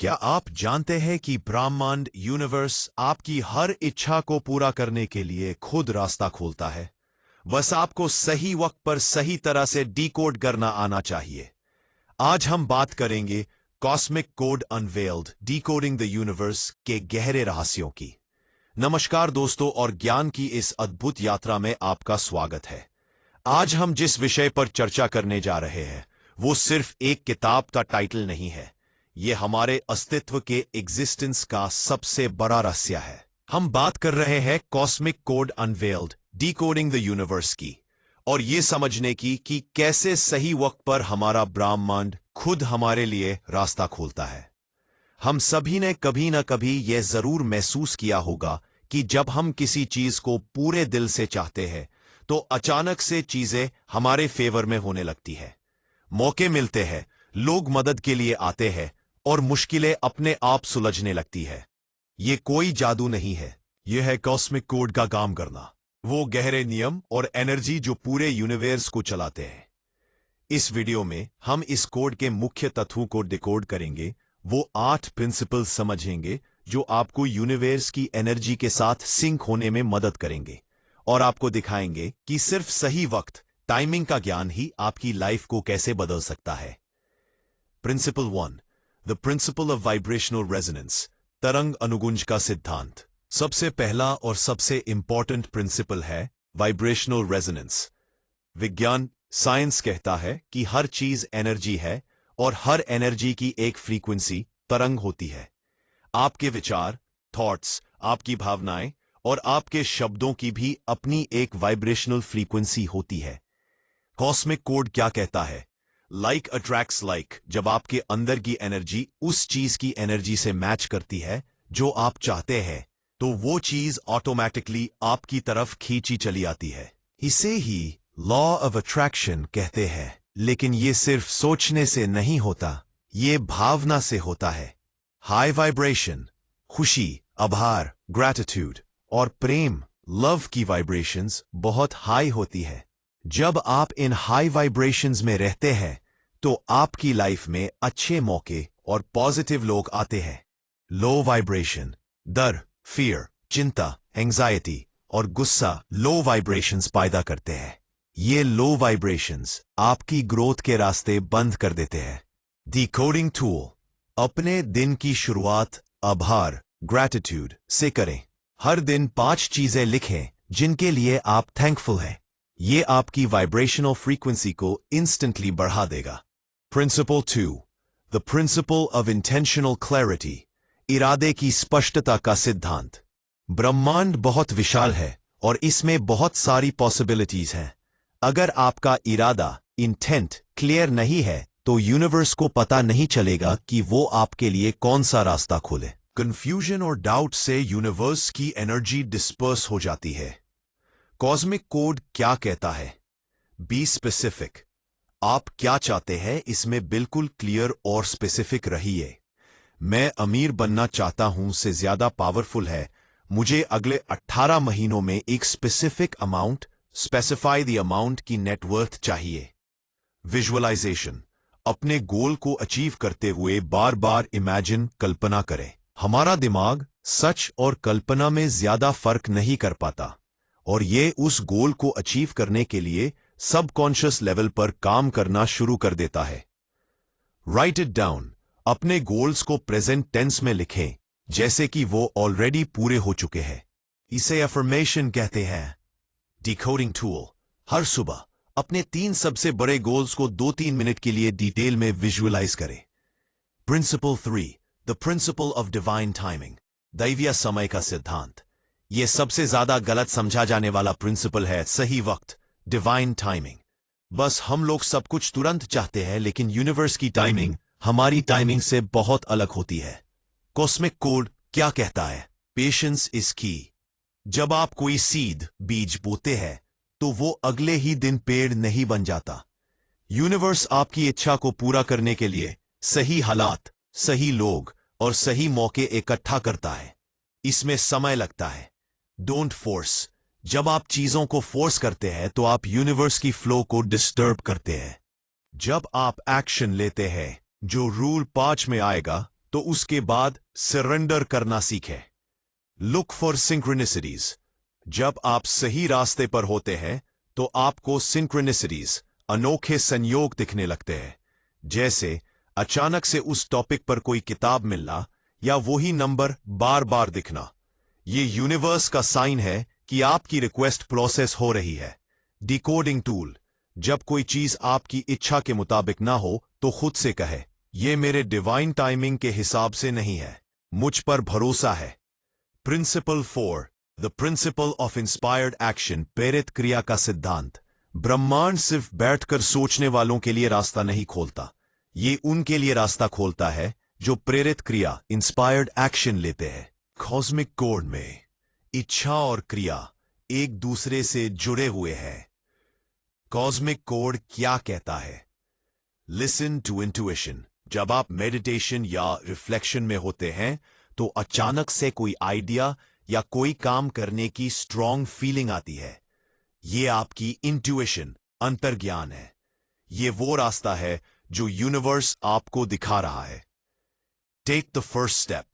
क्या आप जानते हैं कि ब्रह्मांड यूनिवर्स आपकी हर इच्छा को पूरा करने के लिए खुद रास्ता खोलता है? बस आपको सही वक्त पर सही तरह से डिकोड करना आना चाहिए। आज हम बात करेंगे cosmic code unveiled decoding the universe के गहरे रहस्यों की। नमस्कार दोस्तों, और ज्ञान की इस अद्भुत यात्रा में आपका स्वागत है। आज हम जिस विषय पर चर्चा करने जा रहे हैं वो सिर्फ एक किताब का टाइटल नहीं है, ये हमारे अस्तित्व के एग्जिस्टेंस का सबसे बड़ा रहस्य है। हम बात कर रहे हैं cosmic code unveiled decoding the universe की, और ये समझने की कि कैसे सही वक्त पर हमारा ब्रह्मांड खुद हमारे लिए रास्ता खोलता है। हम सभी ने कभी न कभी यह जरूर महसूस किया होगा कि जब हम किसी चीज को पूरे दिल से चाहते हैं तो अचानक से चीजें हमारे फेवर में होने लगती है। मौके मिलते हैं, लोग मदद के लिए आते हैं और मुश्किलें अपने आप सुलझने लगती है। ये कोई जादू नहीं है, यह है कॉस्मिक कोड का काम करना, वो गहरे नियम और एनर्जी जो पूरे यूनिवर्स को चलाते हैं। इस वीडियो में हम इस कोड के मुख्य तत्वों को डिकोड करेंगे, वो 8 प्रिंसिपल्स समझेंगे जो आपको यूनिवर्स की एनर्जी के साथ सिंक होने में मदद करेंगे, और आपको दिखाएंगे कि सिर्फ सही वक्त, टाइमिंग का ज्ञान ही आपकी लाइफ को कैसे बदल सकता है। Principle 1, the principle of vibrational resonance, तरंग अनुगुंज का सिद्धांत। सबसे पहला और सबसे इंपॉर्टेंट प्रिंसिपल है वाइब्रेशनल रेजोनेंस। विज्ञान, साइंस कहता है कि हर चीज एनर्जी है और हर एनर्जी की एक फ्रीक्वेंसी, तरंग होती है। आपके विचार, थॉट्स, आपकी भावनाएं और आपके शब्दों की भी अपनी एक वाइब्रेशनल फ्रीक्वेंसी होती है। कॉस्मिक कोड क्या कहता है? Like attracts like. जब आपके अंदर की एनर्जी उस चीज की एनर्जी से मैच करती है जो आप चाहते हैं, तो वो चीज ऑटोमेटिकली आपकी तरफ खींची चली आती है। इसे ही लॉ ऑफ अट्रैक्शन कहते हैं। लेकिन ये सिर्फ सोचने से नहीं होता, ये भावना से होता है। हाई वाइब्रेशन, खुशी, आभार, ग्रैटिट्यूड और प्रेम, लव की वाइब्रेशंस बहुत हाई होती है। जब आप इन हाई वाइब्रेशंस में रहते हैं तो आपकी लाइफ में अच्छे मौके और पॉजिटिव लोग आते हैं। लो वाइब्रेशन, डर, फियर, चिंता, एंजाइटी और गुस्सा लो वाइब्रेशंस पैदा करते हैं। ये लो वाइब्रेशंस आपकी ग्रोथ के रास्ते बंद कर देते हैं। डिकोडिंग टूल, अपने दिन की शुरुआत आभार, ग्रैटिट्यूड से करें। हर दिन 5 चीजें लिखें जिनके लिए आप थैंकफुल हैं। ये आपकी वाइब्रेशनल फ्रीक्वेंसी को इंस्टेंटली बढ़ा देगा। Principle 2, the principle of intentional clarity, इरादे की स्पष्टता का सिद्धांत। ब्रह्मांड बहुत विशाल है और इसमें बहुत सारी पॉसिबिलिटीज हैं। अगर आपका इरादा, इंटेंट, क्लियर नहीं है तो यूनिवर्स को पता नहीं चलेगा कि वो आपके लिए कौन सा रास्ता खोले। कंफ्यूजन और डाउट से यूनिवर्स की एनर्जी डिस्पर्स हो जाती है। कॉस्मिक कोड क्या कहता है? Be specific. आप क्या चाहते हैं इसमें बिल्कुल क्लियर और स्पेसिफिक रहिए। मैं अमीर बनना चाहता हूं से ज्यादा पावरफुल है, मुझे अगले 18 महीनों में एक specific amount, specify the amount की नेटवर्थ चाहिए। विजुअलाइजेशन, अपने गोल को अचीव करते हुए बार बार इमेजिन, कल्पना करें। हमारा दिमाग सच और कल्पना में ज्यादा फर्क नहीं कर पाता, और ये उस गोल को अचीव करने के लिए सबकॉन्शियस लेवल पर काम करना शुरू कर देता है। राइट इट डाउन, अपने गोल्स को प्रेजेंट टेंस में लिखें जैसे कि वो ऑलरेडी पूरे हो चुके हैं। इसे अफर्मेशन कहते हैं। डिकोडिंग टूल, हर सुबह अपने 3 सबसे बड़े गोल्स को 2-3 मिनट के लिए डिटेल में विजुअलाइज करें। Principle 3, the principle of divine timing, दैवीय समय का सिद्धांत। यह सबसे ज्यादा गलत समझा जाने वाला प्रिंसिपल है, सही वक्त, डिवाइन टाइमिंग। बस हम लोग सब कुछ तुरंत चाहते हैं, लेकिन यूनिवर्स की टाइमिंग हमारी टाइमिंग से बहुत अलग होती है। कॉस्मिक कोड क्या कहता है? पेशेंस इज की। जब आप कोई सीड, बीज बोते हैं तो वो अगले ही दिन पेड़ नहीं बन जाता। यूनिवर्स आपकी इच्छा को पूरा करने के लिए सही हालात, सही लोग और सही मौके इकट्ठा करता है। इसमें समय लगता है। Don't force. जब आप चीजों को फोर्स करते हैं तो आप यूनिवर्स की फ्लो को डिस्टर्ब करते हैं। जब आप एक्शन लेते हैं जो रूल 5 में आएगा तो उसके बाद सरेंडर करना सीखें। Look for synchronicities. जब आप सही रास्ते पर होते हैं तो आपको सिंक्रोनिसिटीज, अनोखे संयोग दिखने लगते हैं। जैसे अचानक से उस टॉपिक पर कोई किताब मिलना या वही नंबर बार बार दिखना। ये यूनिवर्स का साइन है कि आपकी रिक्वेस्ट प्रोसेस हो रही है। Decoding tool. जब कोई चीज आपकी इच्छा के मुताबिक ना हो तो खुद से कहे, यह मेरे डिवाइन टाइमिंग के हिसाब से नहीं है, मुझ पर भरोसा है। Principle 4, the principle of inspired action, प्रेरित क्रिया का सिद्धांत। ब्रह्मांड सिर्फ बैठकर सोचने वालों के लिए रास्ता नहीं खोलता, ये उनके लिए रास्ता खोलता है जो प्रेरित क्रिया, इंस्पायर्ड एक्शन लेते हैं। कॉस्मिक कोड में इच्छा और क्रिया एक दूसरे से जुड़े हुए हैं। कॉस्मिक कोड क्या कहता है? Listen to intuition. जब आप मेडिटेशन या रिफ्लेक्शन में होते हैं तो अचानक से कोई आइडिया या कोई काम करने की स्ट्रॉन्ग फीलिंग आती है। ये आपकी इंट्यूशन, अंतर्ज्ञान है। ये वो रास्ता है जो यूनिवर्स आपको दिखा रहा है। Take the first step.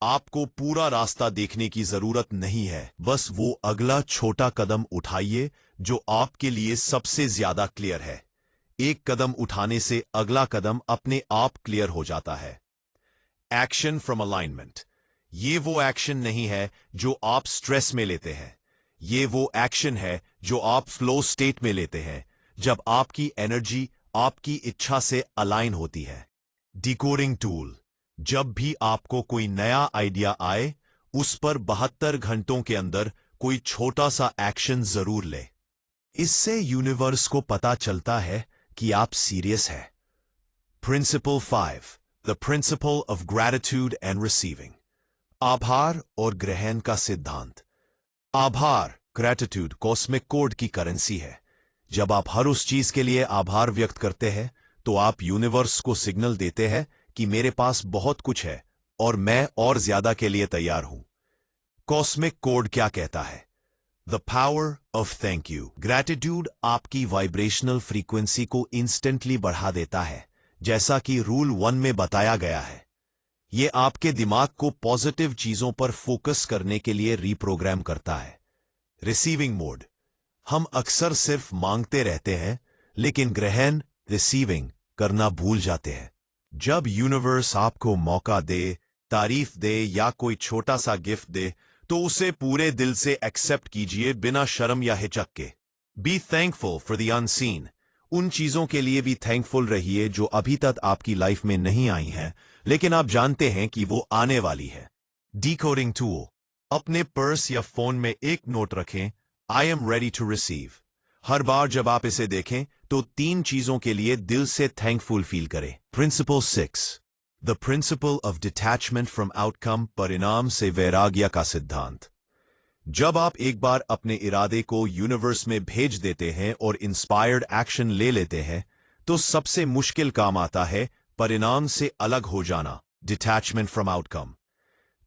आपको पूरा रास्ता देखने की जरूरत नहीं है, बस वो अगला छोटा कदम उठाइए जो आपके लिए सबसे ज्यादा क्लियर है। एक कदम उठाने से अगला कदम अपने आप क्लियर हो जाता है। Action from alignment. ये वो एक्शन नहीं है जो आप स्ट्रेस में लेते हैं, ये वो एक्शन है जो आप फ्लो स्टेट में लेते हैं, जब आपकी एनर्जी आपकी इच्छा से अलाइन होती है। Decoding tool. जब भी आपको कोई नया आइडिया आए, उस पर 72 घंटों के अंदर कोई छोटा सा एक्शन जरूर ले। इससे यूनिवर्स को पता चलता है कि आप सीरियस हैं। Principle 5, the principle of gratitude and receiving. आभार और ग्रहण का सिद्धांत। आभार, ग्रैटिट्यूड, कॉस्मिक कोड की करेंसी है। जब आप हर उस चीज के लिए आभार व्यक्त करते हैं तो आप यूनिवर्स को सिग्नल देते हैं कि मेरे पास बहुत कुछ है और मैं और ज्यादा के लिए तैयार हूं। कॉस्मिक कोड क्या कहता है? The power of thank you. Gratitude आपकी वाइब्रेशनल फ्रीक्वेंसी को इंस्टेंटली बढ़ा देता है, जैसा कि रूल 1 में बताया गया है। यह आपके दिमाग को पॉजिटिव चीजों पर फोकस करने के लिए रीप्रोग्राम करता है। Receiving mode. हम अक्सर सिर्फ मांगते रहते हैं, लेकिन ग्रहण, रिसीविंग करना भूल जाते हैं। जब यूनिवर्स आपको मौका दे, तारीफ दे या कोई छोटा सा गिफ्ट दे तो उसे पूरे दिल से एक्सेप्ट कीजिए, बिना शर्म या हिचक के। Be thankful for the unseen. उन चीजों के लिए भी थैंकफुल रहिए जो अभी तक आपकी लाइफ में नहीं आई हैं, लेकिन आप जानते हैं कि वो आने वाली है। Decoding tool. अपने पर्स या फोन में एक नोट रखें, I am ready to receive. हर बार जब आप इसे देखें तो 3 चीजों के लिए दिल से थैंकफुल फील करें। Principle 6, the principle of detachment from outcome, परिणाम से वैराग्य का सिद्धांत। जब आप एक बार अपने इरादे को यूनिवर्स में भेज देते हैं और इंस्पायर्ड एक्शन ले लेते हैं, तो सबसे मुश्किल काम आता है परिणाम से अलग हो जाना, detachment from outcome.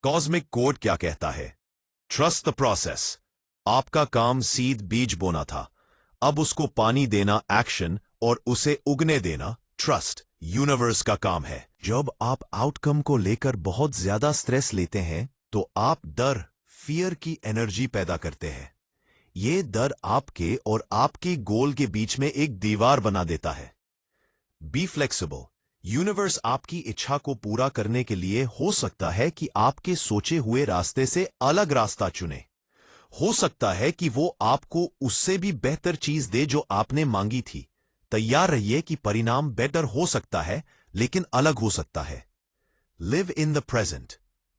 Cosmic code क्या कहता है? Trust the process. आपका काम सीड बीज बोना था, अब उसको पानी देना एक्शन और उसे उगने देना ट्रस्ट यूनिवर्स का काम है। जब आप आउटकम को लेकर बहुत ज्यादा स्ट्रेस लेते हैं तो आप डर, फियर की एनर्जी पैदा करते हैं। ये डर आपके और आपके गोल के बीच में एक दीवार बना देता है। Be flexible. यूनिवर्स आपकी इच्छा को पूरा करने के लिए हो सकता है कि आपके सोचे हुए रास्ते से अलग रास्ता चुने। हो सकता है कि वो आपको उससे भी बेहतर चीज दे जो आपने मांगी थी। तैयार रहिए कि परिणाम बेटर हो सकता है, लेकिन अलग हो सकता है। Live in the present.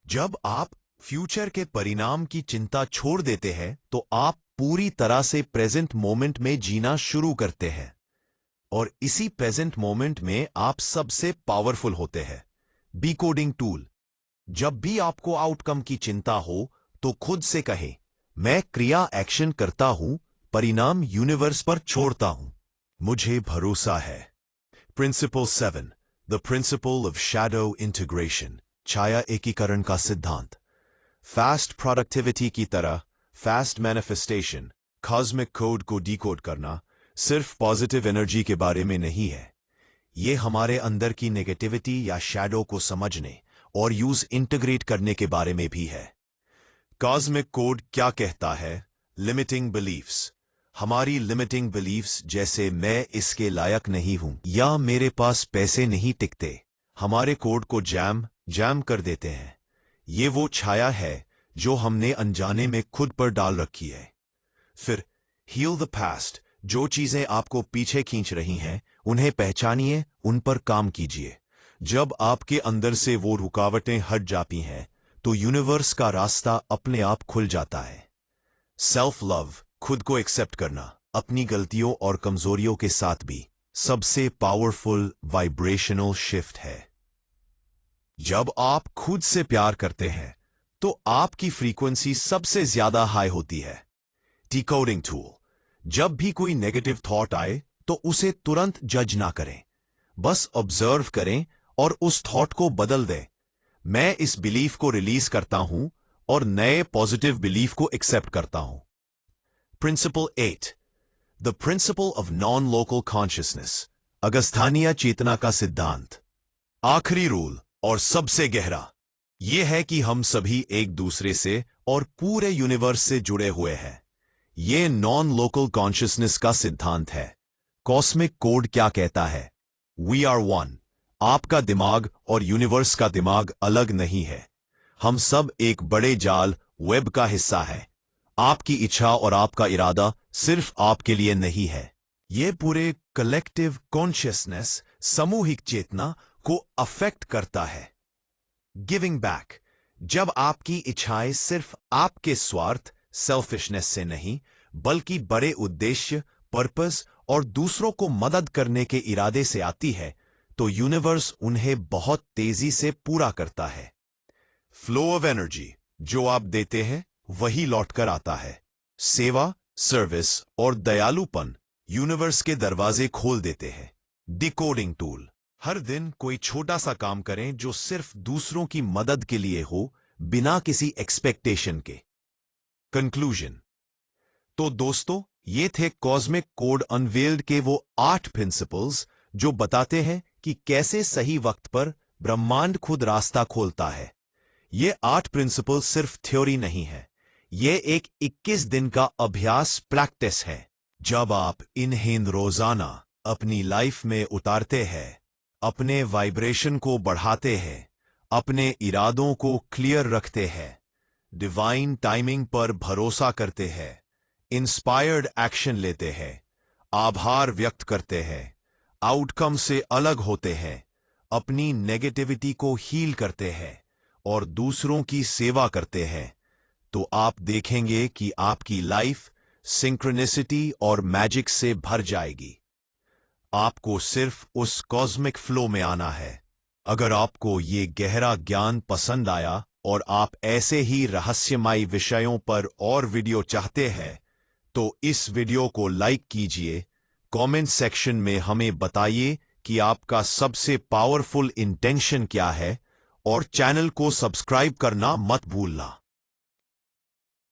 जब आप फ्यूचर के परिणाम की चिंता छोड़ देते हैं तो आप पूरी तरह से प्रेजेंट मोमेंट में जीना शुरू करते हैं, और इसी प्रेजेंट मोमेंट में आप सबसे पावरफुल होते हैं। Decoding tool. जब भी आपको आउटकम की चिंता हो तो खुद से कहें, मैं क्रिया एक्शन करता हूं, परिणाम यूनिवर्स पर छोड़ता हूं, मुझे भरोसा है। Principle 7, the principle of shadow integration, छाया एकीकरण का सिद्धांत। फास्ट प्रोडक्टिविटी की तरह फास्ट मैनिफेस्टेशन, कॉस्मिक कोड को डिकोड करना सिर्फ पॉजिटिव एनर्जी के बारे में नहीं है। ये हमारे अंदर की नेगेटिविटी या शैडो को समझने और यूज इंटीग्रेट करने के बारे में भी है। कॉस्मिक कोड क्या कहता है? Limiting beliefs. हमारी लिमिटिंग बिलीफ्स जैसे मैं इसके लायक नहीं हूं या मेरे पास पैसे नहीं टिकते, हमारे कोड को जैम कर देते हैं। ये वो छाया है जो हमने अनजाने में खुद पर डाल रखी है। फिर हील द पास्ट। जो चीजें आपको पीछे खींच रही हैं, उन्हें पहचानिए, उन पर काम कीजिए। जब आपके अंदर से वो रुकावटें हट जाती हैं, तो यूनिवर्स का रास्ता अपने आप खुल जाता है। सेल्फ लव, खुद को एक्सेप्ट करना, अपनी गलतियों और कमजोरियों के साथ भी, सबसे पावरफुल वाइब्रेशनल शिफ्ट है। जब आप खुद से प्यार करते हैं, तो आपकी फ्रीक्वेंसी सबसे ज्यादा हाई होती है। Decoding tool. जब भी कोई नेगेटिव थॉट आए, तो उसे तुरंत जज ना करें, बस ऑब्जर्व करें और उस थॉट को बदल दें। मैं इस बिलीफ को रिलीज करता हूं और नए पॉजिटिव बिलीफ को एक्सेप्ट करता हूं। Principle 8, the principle of non local consciousness, अगस्थानिया चेतना का सिद्धांत। आखिरी रूल और सबसे गहरा यह है कि हम सभी एक दूसरे से और पूरे यूनिवर्स से जुड़े हुए हैं। यह नॉन लोकल कॉन्शियसनेस का सिद्धांत है। कॉस्मिक कोड क्या कहता है? We are one. आपका दिमाग और यूनिवर्स का दिमाग अलग नहीं है। हम सब एक बड़े जाल वेब का हिस्सा है। आपकी इच्छा और आपका इरादा सिर्फ आपके लिए नहीं है, यह पूरे कलेक्टिव कॉन्शियसनेस, सामूहिक चेतना को अफेक्ट करता है। Giving back. जब आपकी इच्छाएं सिर्फ आपके स्वार्थ, सेल्फिशनेस से नहीं, बल्कि बड़े उद्देश्य, पर्पस और दूसरों को मदद करने के इरादे से आती है, तो यूनिवर्स उन्हें बहुत तेजी से पूरा करता है। Flow of energy. जो आप देते हैं वही लौटकर आता है। सेवा, सर्विस और दयालुपन यूनिवर्स के दरवाजे खोल देते हैं। Decoding tool. हर दिन कोई छोटा सा काम करें जो सिर्फ दूसरों की मदद के लिए हो, बिना किसी एक्सपेक्टेशन के। कंक्लूजन। तो दोस्तों, ये थे कॉस्मिक कोड अनवेल्ड के वो 8 प्रिंसिपल्स जो बताते हैं कि कैसे सही वक्त पर ब्रह्मांड खुद रास्ता खोलता है। ये 8 प्रिंसिपल सिर्फ थ्योरी नहीं है, ये एक 21 दिन का अभ्यास प्रैक्टिस है। जब आप इन्हें रोजाना अपनी लाइफ में उतारते हैं, अपने वाइब्रेशन को बढ़ाते हैं, अपने इरादों को क्लियर रखते हैं, डिवाइन टाइमिंग पर भरोसा करते हैं, इंस्पायर्ड एक्शन लेते हैं, आभार व्यक्त करते हैं, आउटकम से अलग होते हैं, अपनी नेगेटिविटी को हील करते हैं और दूसरों की सेवा करते हैं, तो आप देखेंगे कि आपकी लाइफ सिंक्रोनिसिटी और मैजिक से भर जाएगी। आपको सिर्फ उस कॉस्मिक फ्लो में आना है। अगर आपको ये गहरा ज्ञान पसंद आया और आप ऐसे ही रहस्यमयी विषयों पर और वीडियो चाहते हैं, तो इस वीडियो को लाइक कीजिए, कमेंट सेक्शन में हमें बताइए कि आपका सबसे पावरफुल इंटेंशन क्या है और चैनल को सब्सक्राइब करना मत भूलना।